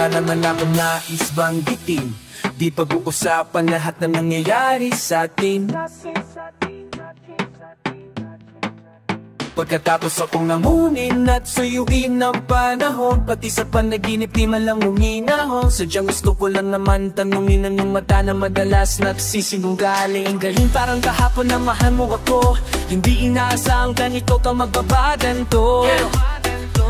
wala naman akong nais banggitin. Di pag-uusapan lahat ng nangyayari sa atin. Pagkatapos akong nangunin at suyuin ng panahon, pati sa panaginip di man lang uminahon. Sadyang gusto ko lang naman tanungin ang iyong mata na madalas nagsisinungaling. Ang galing parang kahapon na mahal mo ako, hindi inaasahang ganito ka magbabagan to.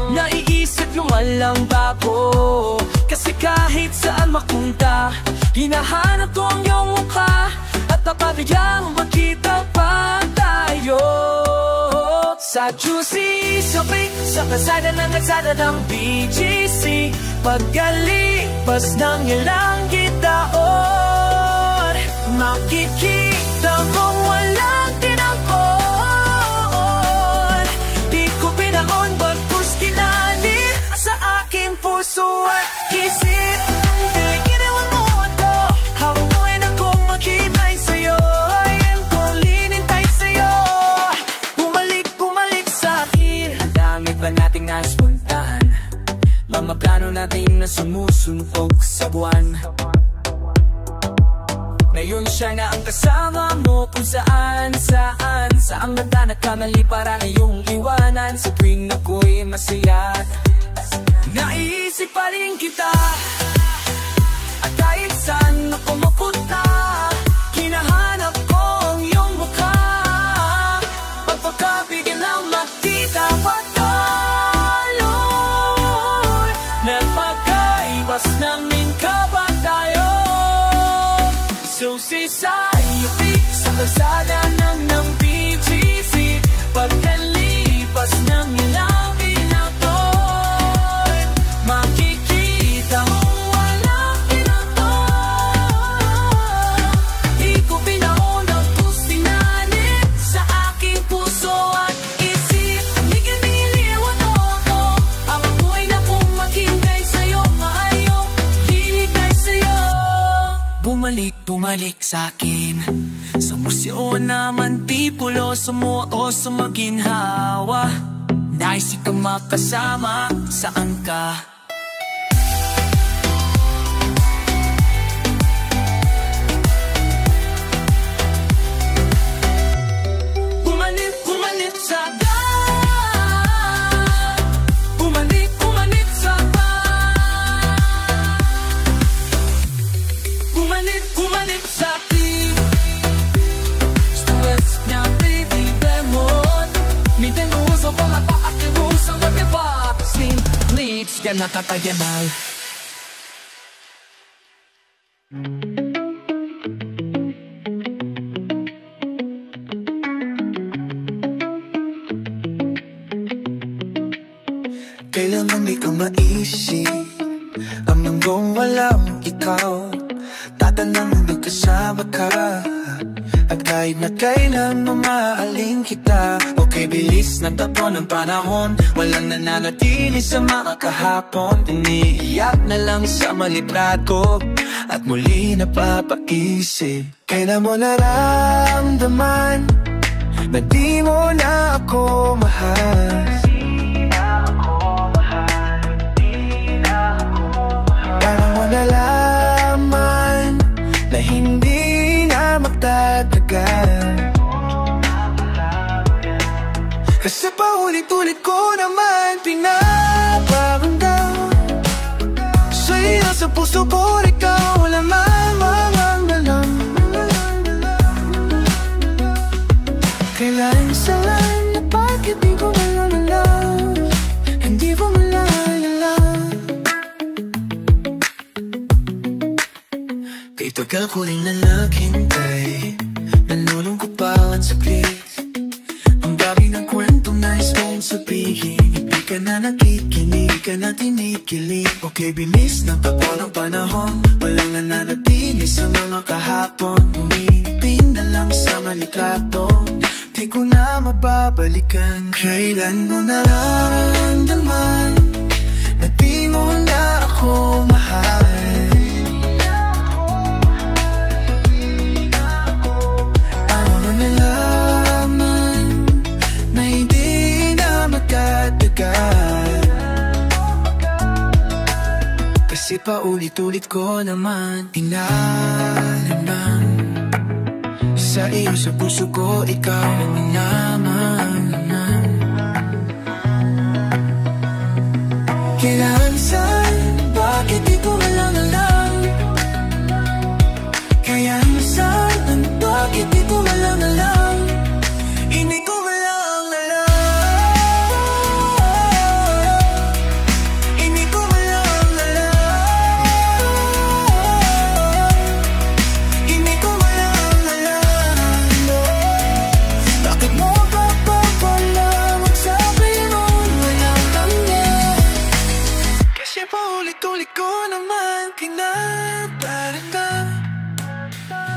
Naiisip lumalang ba ako, kasi kahit saan mapunta hinahanap ko ang iyong mukha, at napabigyang makita pa tayo. Sa juicy shopping, sa kalsada ng BGC, pagkalipas ng ilang taon, makikita mong walang tinangkon. Di ko pinahon, bagkus kinanit sa aking puso at isip. Ginawan mo ito, habang buhay na kong maghintay sa'yo. Ayan kong linintay sa'yo, bumalik sa akin. Ang dami ba nating naspuntahan, mga plano natin na sumusuntok sa buwan. Ngayon siya na ang kasama mo kung saan. Saan ganda nagkamali para ngayong iwanan. Sa tuwing ako'y masaya, naisip pa rin kita. At kahit saan ako mapunta, hinahanap ko ang iyong mukha. Pagpagkabigyan lang makita patuloy, nagpagkaiwas namin kapag tayo. Susi sa'yo, sa kalsada ng BGC, pagkalipas ng ilang taon, makikita mo walang tinangkon. Di ko pinahon ang kustinanit sa aking puso at isip. Niliwan mo ako, ang buhay na kong maghintay sa'yo. Maayong hinintay sa'yo, bumalik sa akin. Sa museo naman tipuloso mo o sa maginhawa. Nais ikang makasama, saan ka? Bumalik sa akin. Bumalik sa akin. Bumalik sa akin. Stress niya baby demon, mi tengo uso por la paja que uso lo que va sin leads ya no te mal. Kailangan di ko maisip ang mundong walang ikaw. Tatanang nagkasama ka, at kahit na kailan mamaaling kita. Okay, bilis ng tapo ng panahon, walang nananatili sa mga kahapon. Iniiyak na lang sa malitrato at muli napapaisip. Kailan mo naramdaman na di mo na ako mahal? Parang mo nalaman na hindi na magtatagal. Kasi paulit-ulit ko naman pinaparamdam sa'yo sa puso ko, ikaw lamang ang alam. Kailan salan na bakit di ko malala, hindi ko malalala. Kay tagal ko rin nalaghintay, nalulungkot bawat saglit. Ang dami ng kwentong nais mong sabihin, hindi ka na nakikinig, ka na tinikilig. Okay, bilis ng tapo ng panahon, walang nananatili sa mga kahapon. Umipin na lang sa malitrato, di ko na mababalikan. Kailan mo nararamdaman na di mo na ako mahal? Kasi paulit-ulit ko naman tinalaman. Sa iyo, sa puso ko, ikaw ang lamang. Kailan, saan, bakit di ko walang alam? Kaya saan, bakit di ko walang alam? Hindi ko walang alam. Hindi ko walang alam. Hindi ko walang alam. Bakit mo ba papalam at sabi mo walang tanda? Kasi paulit-ulit ko naman kinabarangga.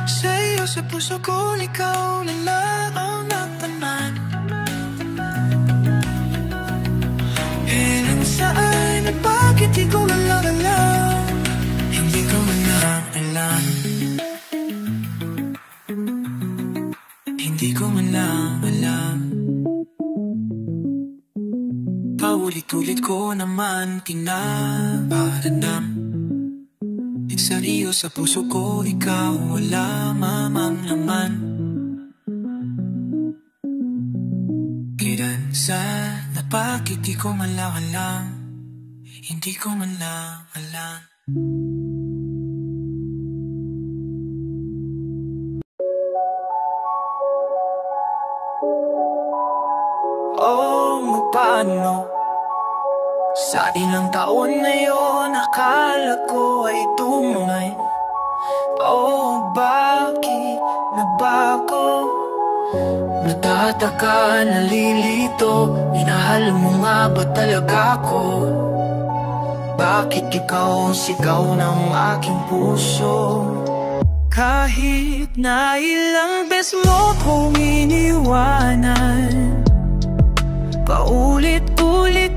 Sa iyo, sa puso ko, ikaw na lang ang nataman. Kailan, saan, at bakit di ko walang alam? Hindi ko walang alam. Hindi ko walang alam. Paulit-ulit ko naman tinaparanam. Sa iyo, sa puso ko, ikaw wala mamang laman. Kailan, saan, at bakit di ko man lang alam? Hindi ko man lang alam. Oh, paano? Sa ilang taon na yun, akala ko ay tunay. Oh, bakit nabago? Natataka, nalilito. Minahal mo nga ba talaga ko? Bakit ikaw ang sigaw ng aking puso? Kahit na ilang beses mo kong iniwanan, paulit-ulit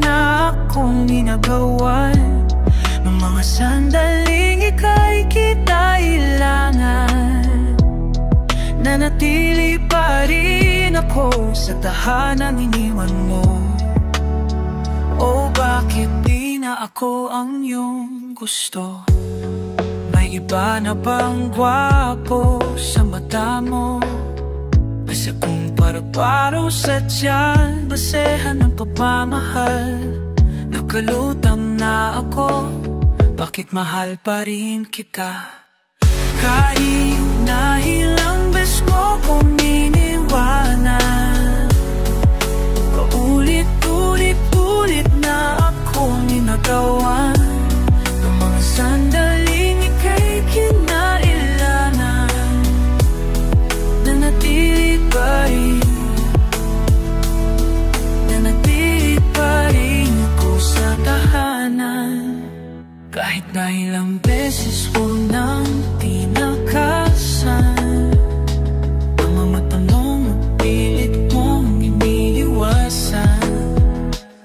na akong ginagawan ng mga sandaling ika'y kitailangan. Nanatili pa rin ako sa tahanang iniwan mo. O bakit di na ako ang iyong gusto? May iba na bang gwapo sa mata mo? Basta kung para-paro sa tiyan, basehan ng pagmamahal. Nakalutang na ako, bakit mahal pa rin kita? Kahit na ilang beses mo kong iniwanan, paulit-ulit na akong ginagawan ng mga sandaling ika'y kinailangan. Nanatili pa rin ako sa tahanan. Kahit na ilang beses ko nang tinakasan ang mga tanong at pilit mong iniiwasan.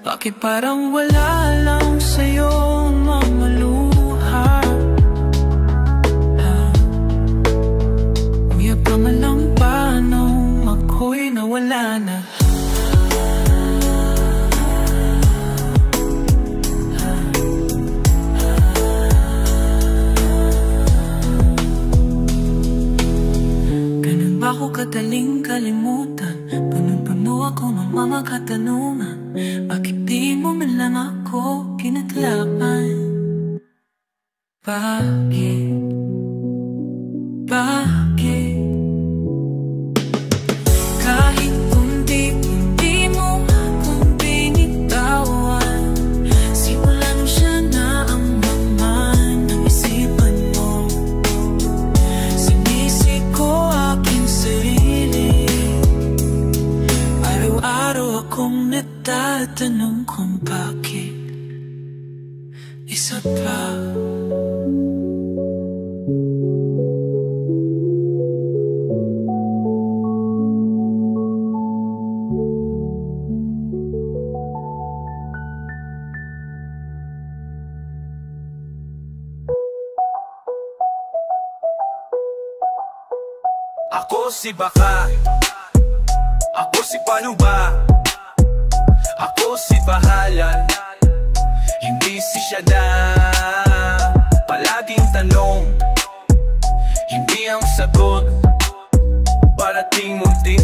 Bakit parang wala lang sa'yo mga luha? Kuya pa man lang paano ako'y nawala na. Ako kadaling kalimutan, punong-puno ako ng mga katanungan. Bakit di mo man lang ako kinaglaban? Bakit? Kahit hindi mo akong binitawan, simula nung siya na ang laman ng isipan mo. Sinisig ko aking sarili, araw-araw akong nagtatanong kung bakit isa pa. Ako si Baka, ako si Paano Ba, ako si Bahalan, hindi si Shadan. sagot. Parating munti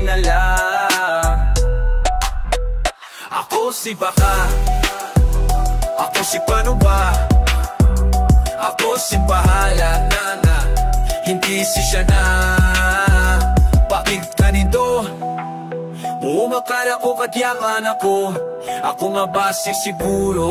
na lang. Ako si Baka, ako si Paano Ba, ako si Bahala na, hindi si siya na. Bakit ganito? Umakala ko kadyakan ako nga ba siguro?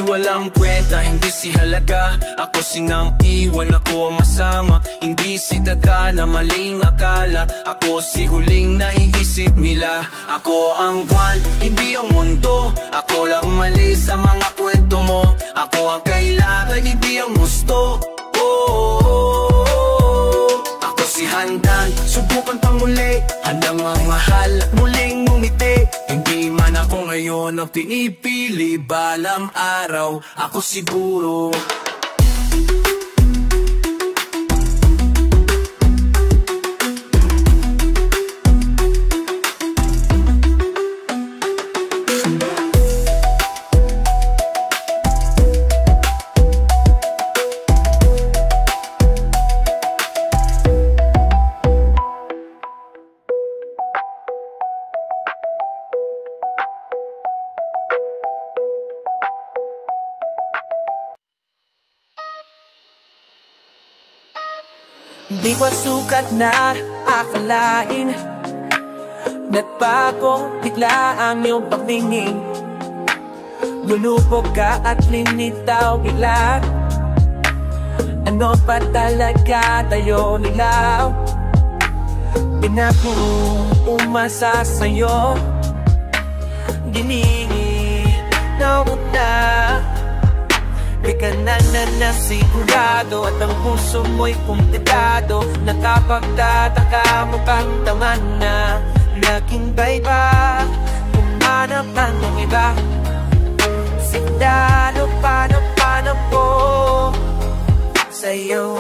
Walang kwenta, hindi si halaga. Ako si nang iwan, ako ang masama. Hindi si daga na maling akala. Ako si huling naiisip nila. Ako ang buwan, hindi ang mundo. Ako lang mali sa mga kwento mo. Ako ang kailangan, hindi ang gusto. Ako si Handan, subukan pang muli. Handang mamahal at muling ngumiti. Hindi man ako ngayon ang pinipili, balang araw ako siguro. Di ko sukat na akalain nagbago bigla ang iyong pagtingin. Lulupog ka at linitaw bigla. Ano pa talaga tayo nilaw? Pinako umasa sa'yo, giniginaw mo na. Di ka na nasigurado at ang puso mo'y kumpletado. Nakapagtataka mo pang taman na naging iba, humanap ka ng iba. Sigdalo paano po sa'yo.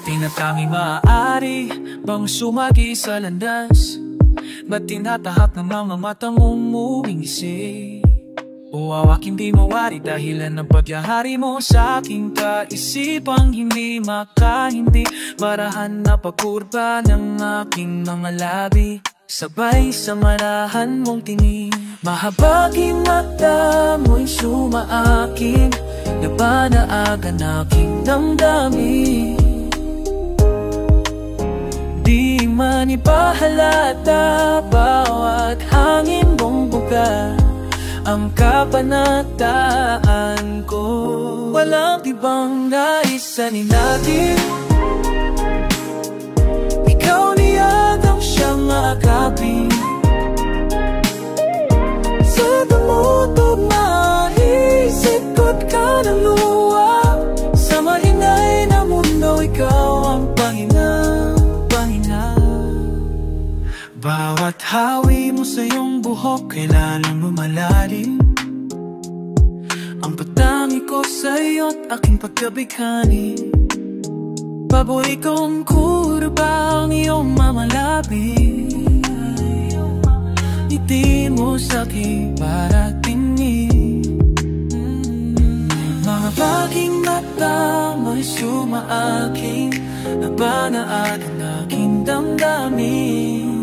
Tinatanging maaari bang sumagi sa landas? Ba't tinatahak ng mga mata mong umingisi? O awaking di mawari dahilan ng pagyahari mo sa aking kaisipang hindi makahindi. Barahan na pagkurba ng aking mga labi, sabay sa marahan mong tingin. Mahabaging mata mo'y sumaaking, nabanaagan aking damdamin. Di man ipahalata bawat hangin mong buga ang kapanataan ko. Walang ibang naisanin natin, ikaw niyadang siyang agapin. Sa dumutog maisip ko't ka ng luwa, sa maingay na mundo ikaw ang Panginoon. Bawat hawi mo sa iyong buhok, kailangan mo malalim. Ang patangi ko sa iyo't aking pagkabighani. Baboy kong kurba ang iyong mamalabi. Ngiti mo sa aking para tingin. Mga baging mata mo'y sumaaking, nabanaagan aking damdamin.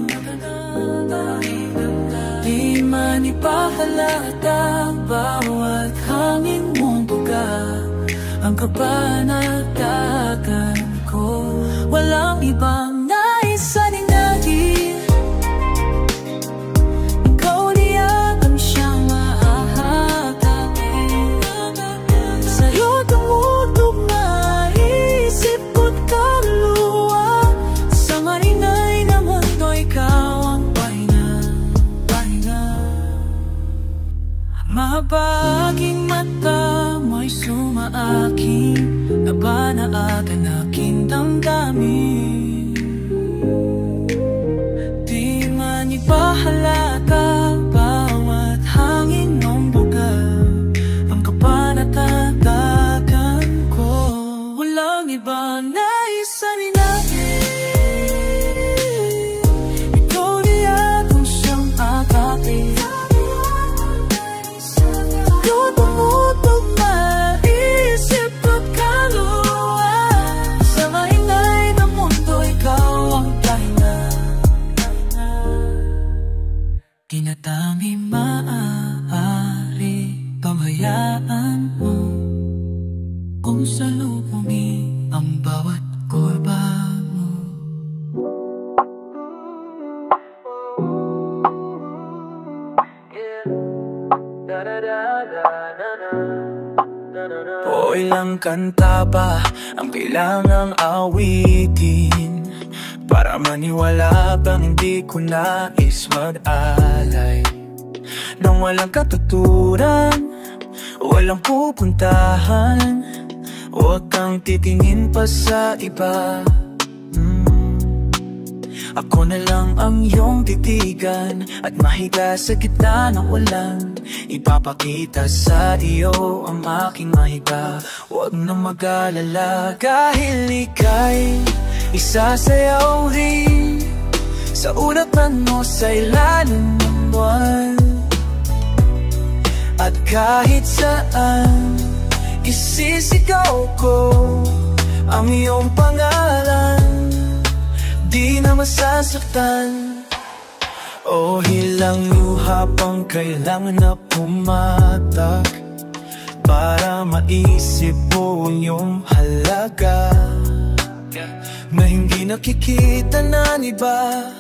Di man ipahalata bawat hangin mong buga ang kapanatagan ko. Walang ibang naisanin natin, Mabaging mata mo'y sumaaking nabanaagan aking damdamin. Di man ipahalata bawat hangin ng buga ang kapanatatagan ko. Walang iba na isa rin natin. Ikaw niya kung siyang atake. Tutumutok maisip at kaluluwa. Sa maingay ng mundo, ikaw ang pahinga. Di na tanging maaari pabayaan mo kung salubungin ang bawat kurba mo. O ilang kanta ba ang kailangang awitin para maniwala bang hindi ko nais mag-alay? Nang walang katuturan, walang pupuntahan, huwag kang titingin pa sa iba. Ako na lang ang iyong titigan at mahiga sa gitna ng ulan. Ipapakita sa iyo ang aking mahiga. Huwag na mag-alala dahil ika'y isasayaw rin sa ulatan mo sa ilalim ng buwan. At kahit saan isisigaw ko ang iyong pangalan, di na masasaktan. O hilang luha pang kailangan na pumatak para maisip mo ang iyong halaga na hindi nakikita ng iba.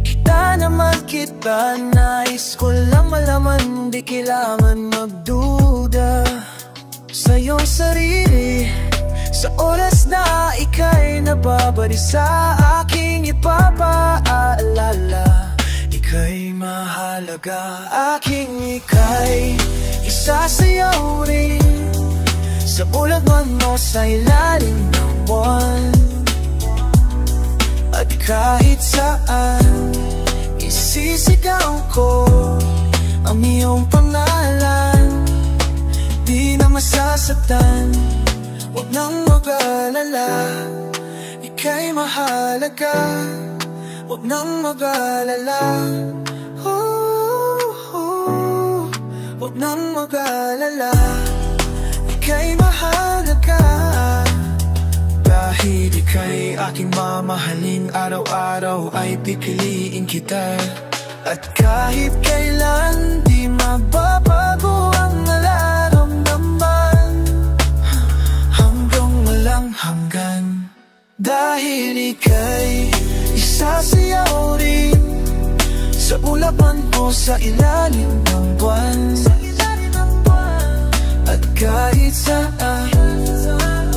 Kita naman kita, nais ko lang malaman, di kailangan magduda sa iyong sarili. Sa oras na ika'y nababari sa aking ipapaalala, ika'y mahalaga, aking ika'y isasayaw rin sa ulatan mo sa ilalim ng buwan. At kahit saan isisigaw ko ang iyong pangalan, di na masasaktan. Huwag nang mag-alala, ika'y mahalaga. Huwag nang mag-alala, huwag nang mag-alala, ika'y mahalaga. Dahil ika'y aking mamahalin, araw-araw ay pipiliin kita. At kahit kailan di magbabago ang nararamdaman, hanggang walang hanggan. Dahil ika'y isasayaw rin sa ulatan mo sa ilalim ng buwan. At kahit saan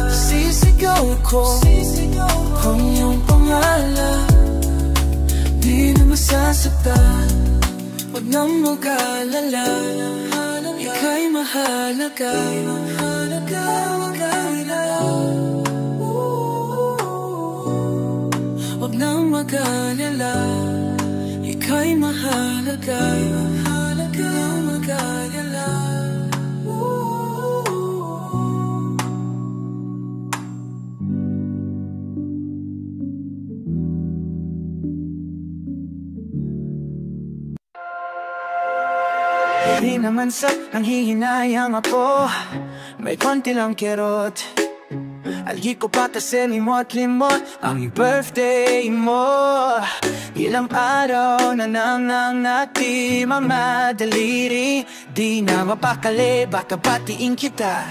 sisigaw ko ang iyong pangalan, di na masasaktan. Huwag nang mag-alala, ika'y mahalaga. Huwag nang mag-alala, ika'y mahalaga. Mag-alala. Di naman sa nanghihinayang ako, may konti lang kirot. Algi ko patasin mo at limot ang birthday mo. Ilang araw na nang nati mamadaliri, di na mapakali, baka batiin kita.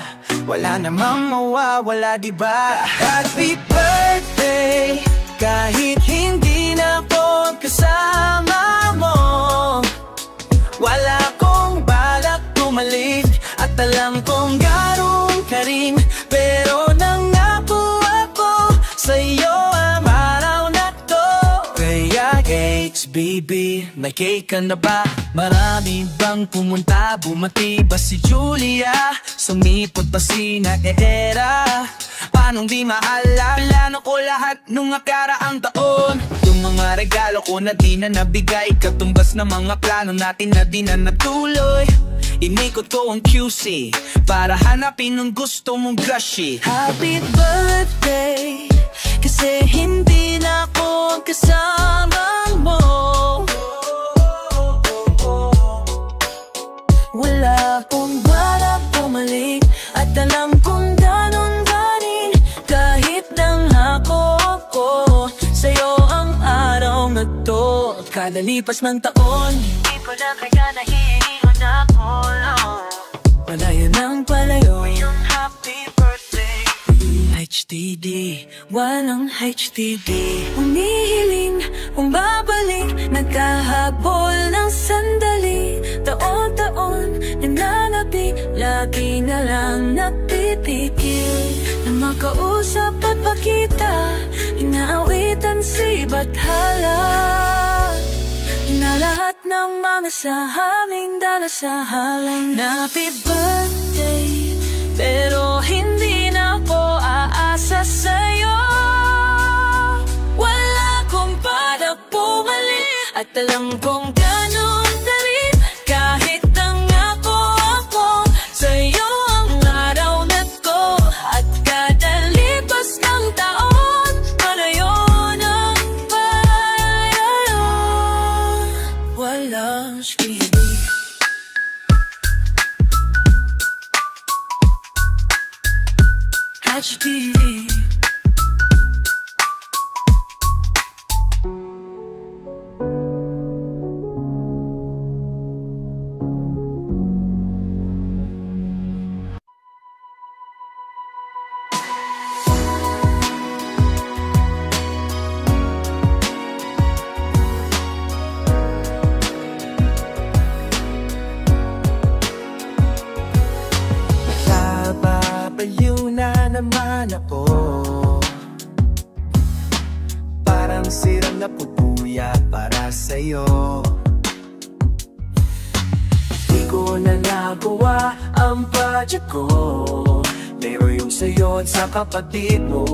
Wala namang mawawala, diba? Happy birthday, kahit hindi na ako kasama mo. Wala kong balak tumalik at alam kong garon ka rin, pero nangako ako sa'yo ang araw na to. Kaya HBB, may cake ka na ba? Marami bang pumunta, bumati ba si Julia? Sumipot pa si Naera? Paanong di maalala? Plano ko lahat nung nakaraang taon. Yung mga regalo ko na di na nabigay, katumbas na mga plano natin na di na natuloy. Inikot ko ang QC para hanapin ang gusto mong gushi. Happy birthday, kasi hindi na ako kasama mo. Wala pong balak bumalik, at alam kong ganun ka rin. Kahit nang ako sa'yo ang araw na to. Kada lipas ng taon, di ko na kaya nahihingon ako, no. Palayo ng palayo yung happy birthday. HDD, walang HDD. Umihiling, kung babalik, nagkahabol ng sandali. Taon-taon, nananabi, lagi na lang nagpipikil na makausap at pakita. Inaawitan si Bathala na lahat ng mga sa aming dala sa halay. Happy birthday, pero hindi na ako aasa sa'yo. Wala kong balak bumalik, at alam kong ganun ka rin. Kahit nangako ako sa'yo ang araw na to, at kada lipas ng taon, palayo ng palayo. Walang skibidi. HDD. Nababayo na naman ako, parang sirang napupuya para sa'yo. Di ko na nagawa ang budget ko, pero yung sa'yo at sa kapatid mo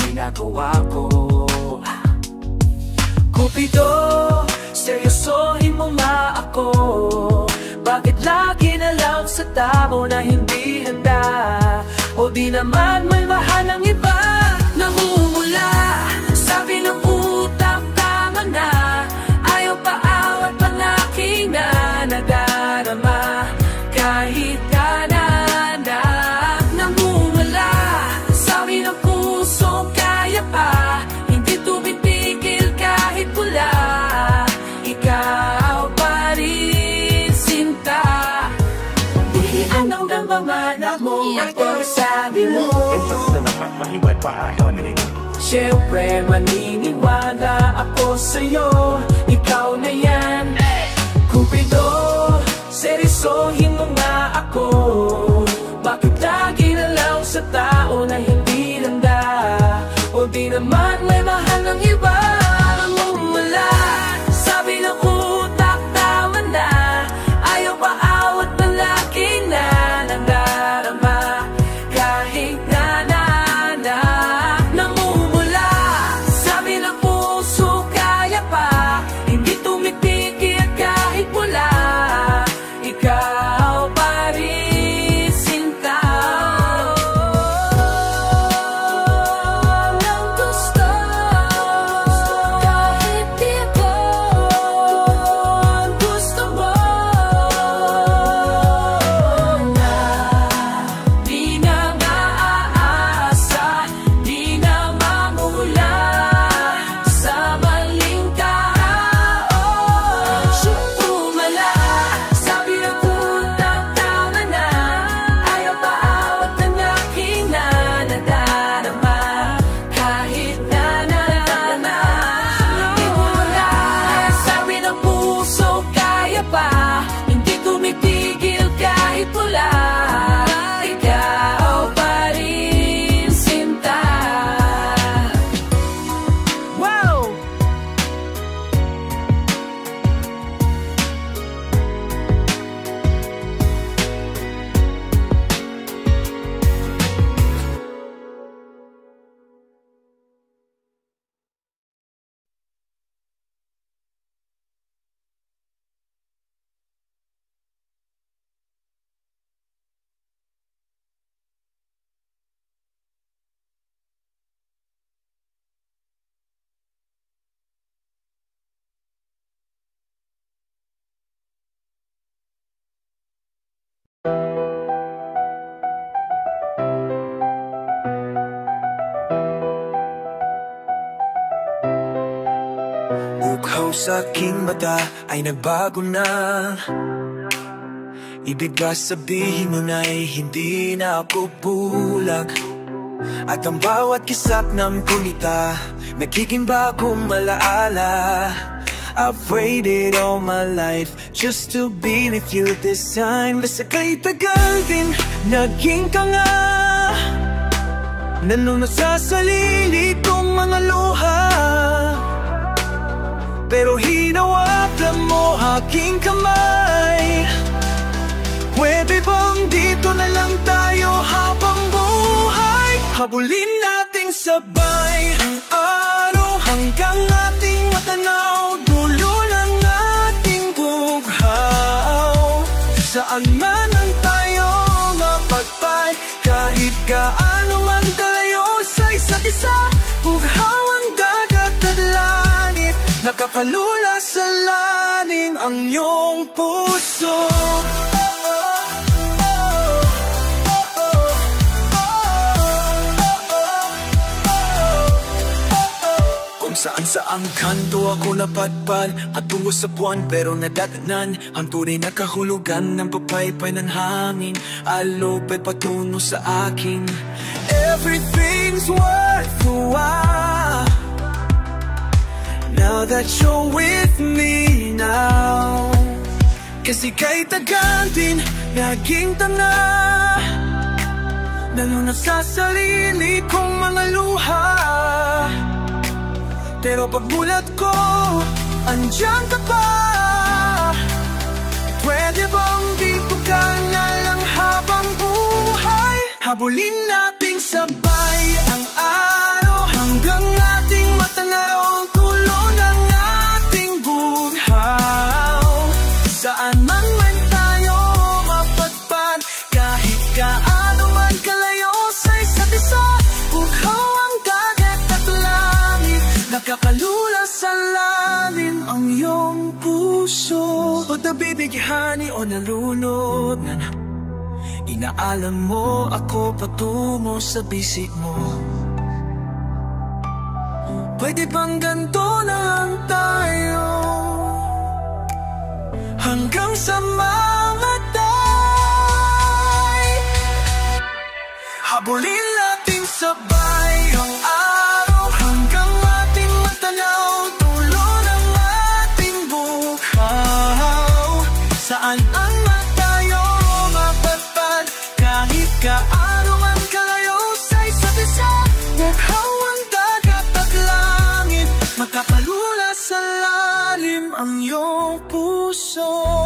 ginagawa ko. Cupido, seryosohin mo nga ako. Bakit lagi na lang sa tao na hindi handa? O di naman may mahal ng iba? Namumula, sabi ng utak, tama na. Ayaw pa awat palaki na nadarama. Kahit kanan na namumula, sabi ng puso, kaya pa. Hindi tumitigil kahit pula. Ikaw pa rin, sinta. Di anong namamanap mo at pagsabi mo. Siyempre maniniwala ako sa'yo, ikaw na yan. Cupido, seryosohin mo nga ako. Bakit lagi na lang sa tao na hindi handa? O di naman may mahal ng iba? Namumula, sabi ng utak, tama na. Ayaw pa awat palagi na nadarama. Kahit nananak, namumula, sabi ng puso, kaya pa. Hindi tumitigil kahit pula. Ikaw Bukhaw sa aking mata ay nagbago na. Ibig ba sabihin mo na'y hindi na ako bulag? At ang bawat kisap ng punita nagiging bagong malaala. I've waited all my life just to be with you this time. Basta kay tagal din naging ka nga, nanunod sa sarili kong mga luha. Pero hinawakan mo aking kamay. Pwede bang dito na lang tayo habang buhay? Habulin nating sabay ang araw hanggang ating matanaw, dulo ng ating bughaw. Saan man ang tayo mapagpay, kahit gaano man tayo sa isa't isa. Bughaw ang dagat at langit, nakakalula sa lalim ang iyong puso. Saan-saang kanto ako napadpad at tungo sa buwan, pero nadatnan ang tunay na kahulugan ng papaypay ng hangin. Alupit patungo sa akin. Everything's worthwhile now that you're with me now. Kasi kay tagal din naging tanga, nanunod sa sarili kong mga luha. Pero pagmulat ko, andyan ka pa. Pwede bang dito ka na lang habang buhay? Habulin nating sabay ang araw hanggang ating matanaw, tulo ng ating bughaw. Saan man tayo mapagpan, kahit gaano man kalayo sa isa't isa. Bughaw ang dagat at langit, nakakalula sa lalim ang iyong puso. O nabibigihani o nalunod na, inaalam mo ako patungo sa bisig mo. Pwede bang ganito lang tayo hanggang sa mamatay? Habulin natin sabay ang araw hanggang ating matanaw, tulo ng ating bughaw. Saan ang tayo mapagpad, kahit gaano man kalayo sa isa't isa. Bughaw ang dagat at langit, makakalula sa lalim ang iyong puso.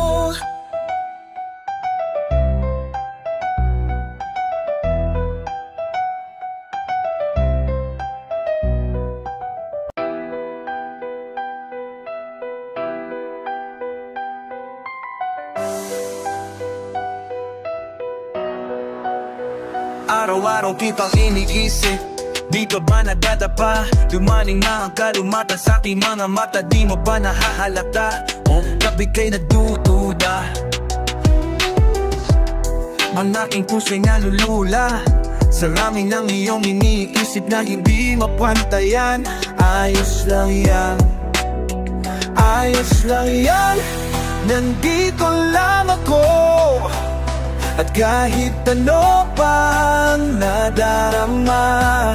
Araw-araw kitang iniisip, di ka ba nadadapa? Dumaning na ang kalumatan sa aking mga mata, di mo ba nahahalata? O gabi kay nagdududa, ang aking puso'y nalulula sa rami ng iyong iniisip na hindi mapantayan. Ayos lang yan, ayos lang yan, nandito lang ako. At kahit ano pang nadarama,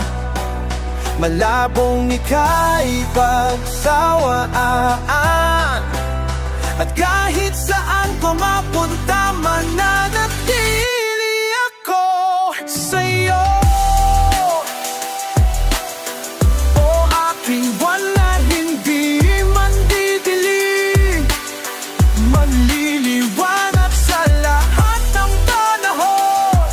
malabong ika'y pagsawaan. At kahit saan ko mapunta, mananatili ako sa'yo. O aking buwan na hindi man didilim, manliliwanag sa lahat ng panahon.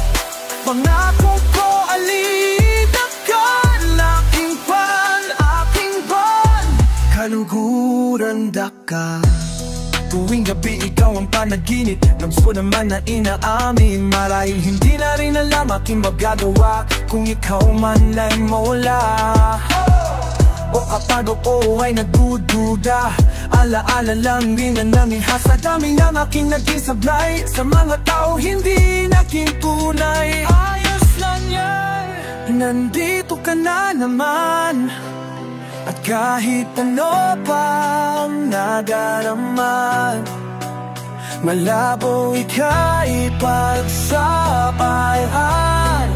Pangako ko alinagan, aking ban, kaluguran ka. Tuwing gabi ikaw ang panaginip, ng gusto naman na inaamin. Marahil hindi na rin alam aking magagawa kung ikaw man ay mawala. o kapag ako ay nagdududa, alaala lang din ang nangiha sa dami ng aking naging sablay. Sa mga tao hindi naging tunay, ayos lang yan. Nandito ka na naman, at kahit ano pang nadarama, malabo ika'y pagsabayan.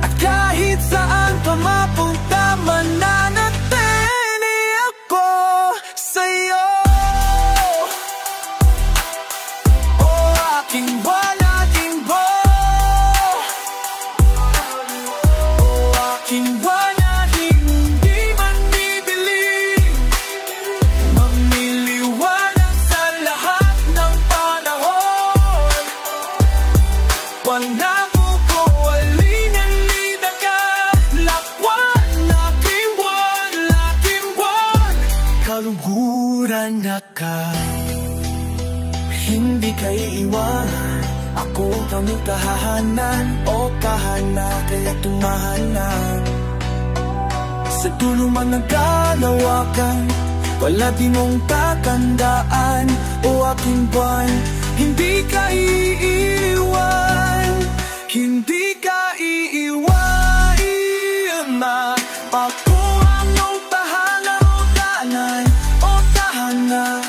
At kahit saan pa mapunta, mananatili ako sa'yo. O aking buwan, aking buwan, o aking buwan, aking hindi man bibili, mamiliwanag sa lahat ng panahon. Pangako ko alinalida ka, lakwan, aking buwan, aking buwan, kaluguran na ka. Hindi ka iiwan, ako kami kahahanan o kahana, kaya tumahanan. Sa dulo man nagkalawakan, wala di mong tatandaan. O aking buwan, hindi ka iiwan, hindi ka iiwan. Mapakuha mong tahanan o tahanan o tahana,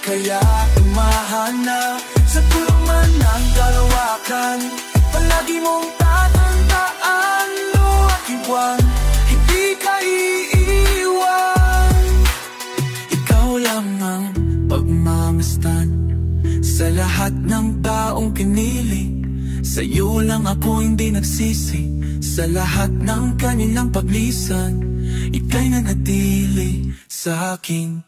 kaya tumahana. Sa dulo man ng kalawakan, palagi mong tatandaan. O aking buwan, hindi ka iiwan. Ikaw lang ang pagmamasdan sa lahat ng taong kinilig. Sa'yo lang ako hindi nagsisi, sa lahat ng kanilang paglisan, ika'y nanatili sa akin.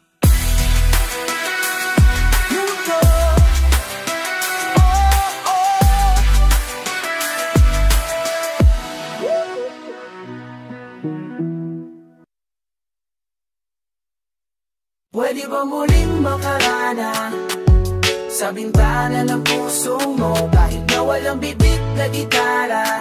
Pwede ba muling makarana sa bintana ng puso mo, kahit na walang bibig na gitara,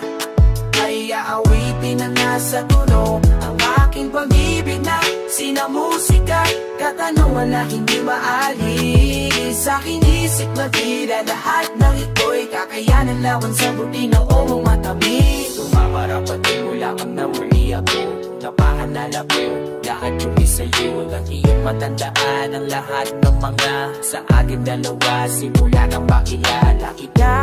ay aawitin na nasa tunog ang aking pag-ibig na sinamusika. Katanungan na hindi maalis sa aking isip na tira, lahat ng ito'y kakayanan laban sa buti na umong matamis. Tumamarapat ay mula kang namuli ako, napaalala ko lahat yung sa'yo, ang iyong matandaan ang lahat ng mga sa akin dalawa, simula nang makilala kita.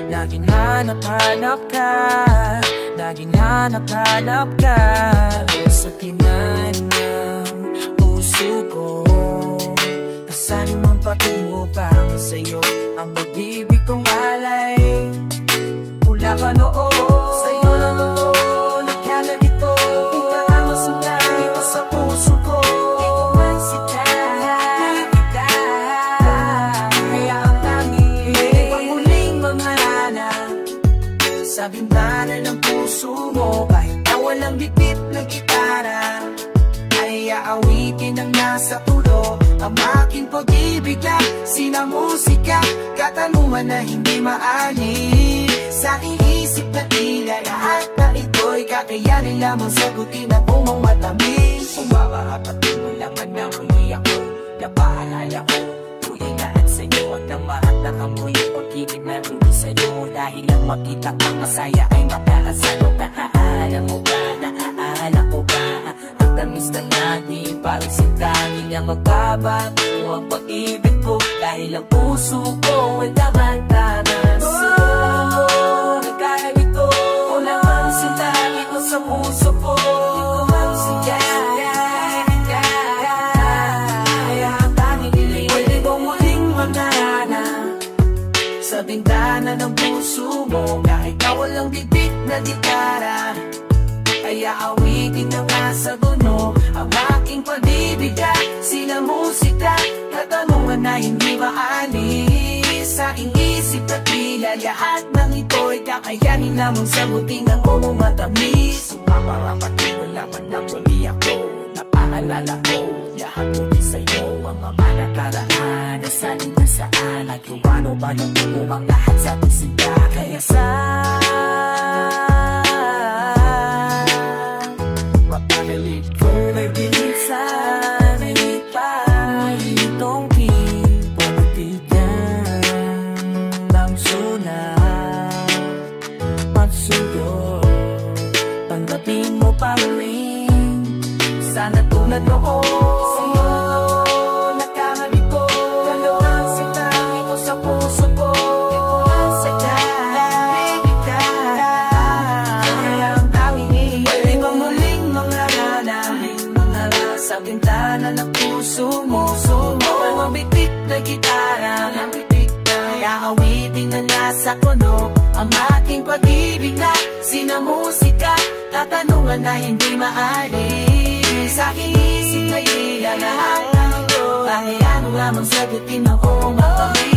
Laging hanap-hanap ka, laging hanap-hanap ka sa kinan ng puso ko. Saan man patungo para sa'yo ang pag-ibig kong alay. Mula ka noon, sa'yo lang ako nagkalan ito. Ikaw ang masundan dito sa puso ko. Ikaw man sita, kita. Kaya ang tanging ikaw muling mangarana sa bintana ng puso mo, kahit na walang bigit na gitara, ay aawitin ang nasa tulo ang aking pag-ibig na sinamusika. Katanungan na hindi maalis sa aking isip na tila, lahat na ito'y kakayanin lamang sagutin ang umang matamis. Umakahapatin mo lang ang namuli ako, napaalala ko tuloy lahat sa'yo at ang mahat na kamoy pag-ibig na tuloy sa'yo. Dahil ang makita kang masaya ay makakasalo. Naaalala mo ba, naaalala ko ba ang tamis na natin, parang sintangin ang magbabago ang pag-ibig ko. Dahil ang puso ko ay daman-daman sa'yo. Nagkaya ito, wala ang sintangin ko sa puso ko. Ito ang siya, kaya ang tanging dilim. Pwede kong muling manana sa bintana ng puso mo, kahit na walang bibig na gitara, kaya awitin na nga sa duno ang aking pag-ibig at sinamusika. Katanungan na hindi maalis sa aking isip na tila, lahat ng ito'y kakayanin lamang sagutin ang umong matamis. Sumamarapatin mo lamang ng muli ako, napaalala ko lahat muli sa'yo ang mga nakaraan. Nasanin na saan at kung ano ba yung umang lahat sa tisita. Kaya sa na noon. Sa'yo nakahanip ko, dalawang sintang ito sa puso ko. Ito ang sadya, kita kaya ang tawin. Pwede bang muling mangarana, manala sa bintana ng puso mo. Ang mabitik na gitara, kaya awitin na nasa puno ang aking pag-ibig na sinamusika. Tatanungan na hindi maaari sa aking isip na ilalaan ang ito. Ay ano lamang sagutin ako, mapamili.